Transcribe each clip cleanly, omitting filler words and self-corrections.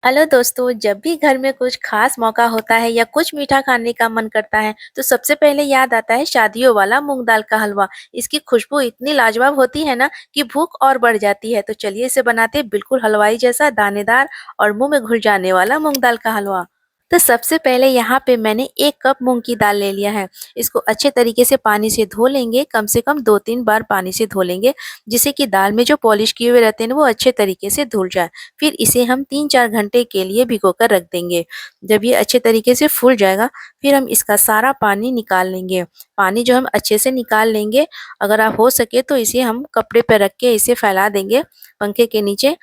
Hello दोस्तों, जब भी घर में कुछ खास मौका होता है या कुछ मीठा खाने का मन करता है, तो सबसे पहले याद आता है शादियों वाला मूंग दाल का हलवा। इसकी खुशबू इतनी लाजवाब होती है ना कि भूख और बढ़ जाती है। तो चलिए इसे बनाते हैं बिल्कुल हलवाई जैसा दानेदार और मुंह में घुल जाने वाला मूंग दाल का हलवा। तो सबसे पहले यहाँ पे मैंने 1 कप मूंग की दाल ले लिया है। इसको अच्छे तरीके से पानी से धो लेंगे, कम से कम 2-3 बार पानी से धो लेंगे, जिससे कि दाल में जो पॉलिश किए हुए रहते हैं ना वो अच्छे तरीके से धुल जाए। फिर इसे हम 3-4 घंटे के लिए भिगोकर रख देंगे। जब ये अच्छे तरीके से फूल जाएगा, फिर हम इसका सारा पानी निकाल लेंगे। पानी जो हम अच्छे से निकाल लेंगे, अगर आप हो सके तो इसे हम कपड़े पे रख के इसे फैला देंगे पंखे के नीचे।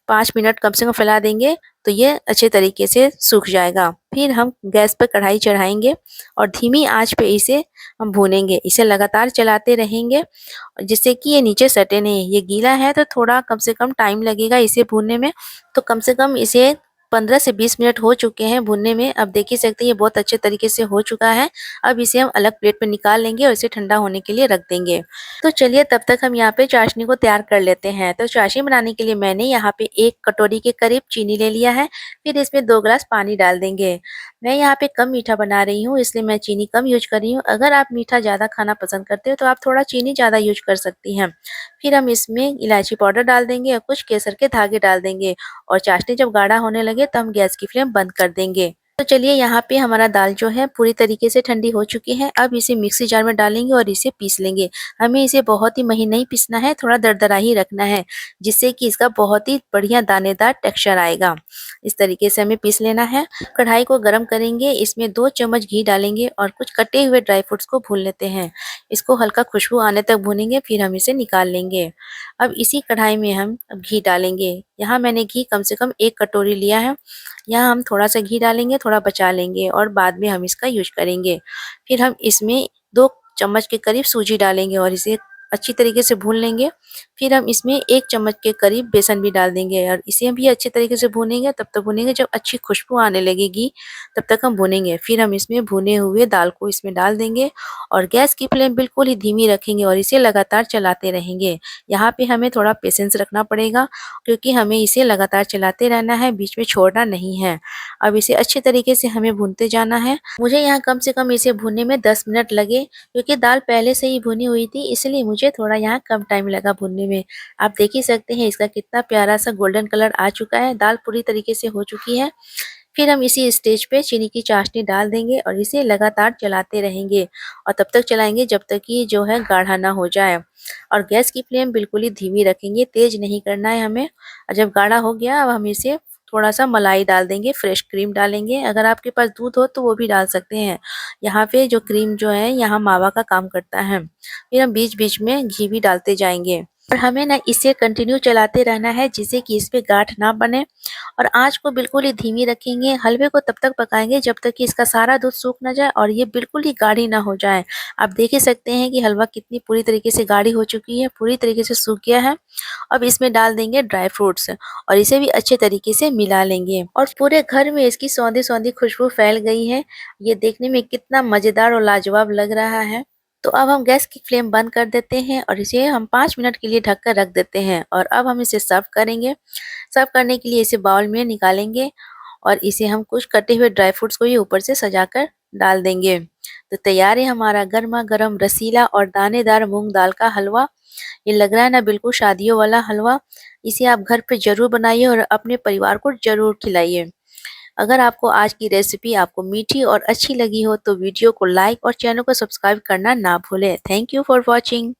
5 मिनट कम से कम फैला देंगे तो ये अच्छे तरीके से सूख जाएगा। फिर हम गैस पर कढ़ाई चढ़ाएँगे और धीमी आँच पे इसे हम भूनेंगे। इसे लगातार चलाते रहेंगे जिससे कि ये नीचे सटे नहीं। ये गीला है तो थोड़ा कम से कम टाइम लगेगा इसे भूनने में। तो कम से कम इसे 15 से 20 मिनट हो चुके हैं भूनने में। अब देख ही सकते हैं ये बहुत अच्छे तरीके से हो चुका है। अब इसे हम अलग प्लेट में निकाल लेंगे और इसे ठंडा होने के लिए रख देंगे। तो चलिए तब तक हम यहाँ पे चाशनी को तैयार कर लेते हैं। तो चाशनी बनाने के लिए मैंने यहाँ पे 1 कटोरी के करीब चीनी ले लिया है। फिर इसमें 2 ग्लास पानी डाल देंगे। मैं यहाँ पे कम मीठा बना रही हूँ, इसलिए मैं चीनी कम यूज़ कर रही हूँ। अगर आप मीठा ज़्यादा खाना पसंद करते हो तो आप थोड़ा चीनी ज़्यादा यूज़ कर सकती हैं। फिर हम इसमें इलायची पाउडर डाल देंगे और कुछ केसर के धागे डाल देंगे और चाशनी जब गाढ़ा होने लगे तो हम गैस की फ्लेम बंद कर देंगे। तो चलिए यहाँ पे हमारा दाल जो है पूरी तरीके से ठंडी हो चुकी है। अब इसे मिक्सी जार में डालेंगे और इसे पीस लेंगे। हमें इसे बहुत ही महीन नहीं पीसना है, थोड़ा दरदरा ही रखना है, जिससे कि इसका बहुत ही बढ़िया दानेदार टेक्सचर आएगा। इस तरीके से हमें पीस लेना है। कढ़ाई को गरम करेंगे, इसमें 2 चम्मच घी डालेंगे और कुछ कटे हुए ड्राई फ्रूट्स को भून लेते हैं। इसको हल्का खुशबू आने तक भूनेंगे, फिर हम इसे निकाल लेंगे। अब इसी कढ़ाई में हम अब घी डालेंगे। यहाँ मैंने घी कम से कम 1 कटोरी लिया है। यहाँ हम थोड़ा-सा घी डालेंगे, थोड़ा बचा लेंगे और बाद में हम इसका यूज़ करेंगे। फिर हम इसमें 2 चम्मच के करीब सूजी डालेंगे और इसे अच्छी तरीके से भून लेंगे। फिर हम इसमें 1 चम्मच के करीब बेसन भी डाल देंगे और इसे भी अच्छे तरीके से भूनेंगे, तब तक भूनेंगे जब अच्छी खुशबू आने लगेगी, तब तक हम भूनेंगे। फिर हम इसमें भुने हुए दाल को इसमें डाल देंगे और गैस की फ्लेम बिल्कुल ही धीमी रखेंगे और इसे लगातार चलाते रहेंगे। यहाँ पे हमें थोड़ा पेशेंस रखना पड़ेगा, क्योंकि हमें इसे लगातार चलाते रहना है, बीच में छोड़ना नहीं है। अब इसे अच्छे तरीके से हमें भूनते जाना है। मुझे यहाँ कम से कम इसे भूनने में 10 मिनट लगे, क्योंकि दाल पहले से ही भुनी हुई थी, इसलिए मुझे थोड़ा यहाँ कम टाइम लगा भूनने में। आप देख ही सकते हैं इसका कितना प्यारा सा गोल्डन कलर आ चुका है, दाल पूरी तरीके से हो चुकी है। फिर हम इसी स्टेज पे चीनी की चाशनी डाल देंगे और इसे लगातार चलाते रहेंगे और तब तक चलाएँगे जब तक कि जो है गाढ़ा ना हो जाए और गैस की फ्लेम बिल्कुल ही धीमी रखेंगे, तेज़ नहीं करना है हमें। और जब गाढ़ा हो गया, अब हम इसे थोड़ा-सा मलाई डाल देंगे, फ्रेश क्रीम डालेंगे। अगर आपके पास दूध हो तो वो भी डाल सकते हैं। यहाँ पे जो क्रीम जो है यहाँ मावा का काम करता है। फिर हम बीच-बीच में घी भी डालते जाएँगे और हमें ना इसे कंटिन्यू चलाते रहना है, जिससे कि इस पे गाँठ ना बने और आँच को बिल्कुल ही धीमी रखेंगे। हलवे को तब तक पकाएँगे जब तक कि इसका सारा दूध सूख ना जाए और ये बिल्कुल ही गाढ़ी ना हो जाए। आप देख ही सकते हैं कि हलवा कितनी पूरी तरीके से गाढ़ी हो चुकी है, पूरी तरीके से सूख गया है। अब इसमें डाल देंगे ड्राई फ्रूट्स और इसे भी अच्छे तरीके से मिला लेंगे और पूरे घर में इसकी सौंधी-सौंधी खुशबू फैल गई है। ये देखने में कितना मज़ेदार और लाजवाब लग रहा है। तो अब हम गैस की फ्लेम बंद कर देते हैं और इसे हम 5 मिनट के लिए ढक कर रख देते हैं और अब हम इसे सर्व करेंगे। सर्व करने के लिए इसे बाउल में निकालेंगे और इसे हम कुछ कटे हुए ड्राई फ्रूट्स को भी ऊपर से सजाकर डाल देंगे। तो तैयार है हमारा गरमा-गरम रसीला और दानेदार मूँग दाल का हलवा। ये लग रहा है ना बिल्कुल शादियों वाला हलवा। इसे आप घर पे ज़रूर बनाइए और अपने परिवार को ज़रूर खिलाइए। अगर आपको आज की रेसिपी आपको मीठी और अच्छी लगी हो तो वीडियो को लाइक और चैनल को सब्सक्राइब करना ना भूलें। Thank you for watching.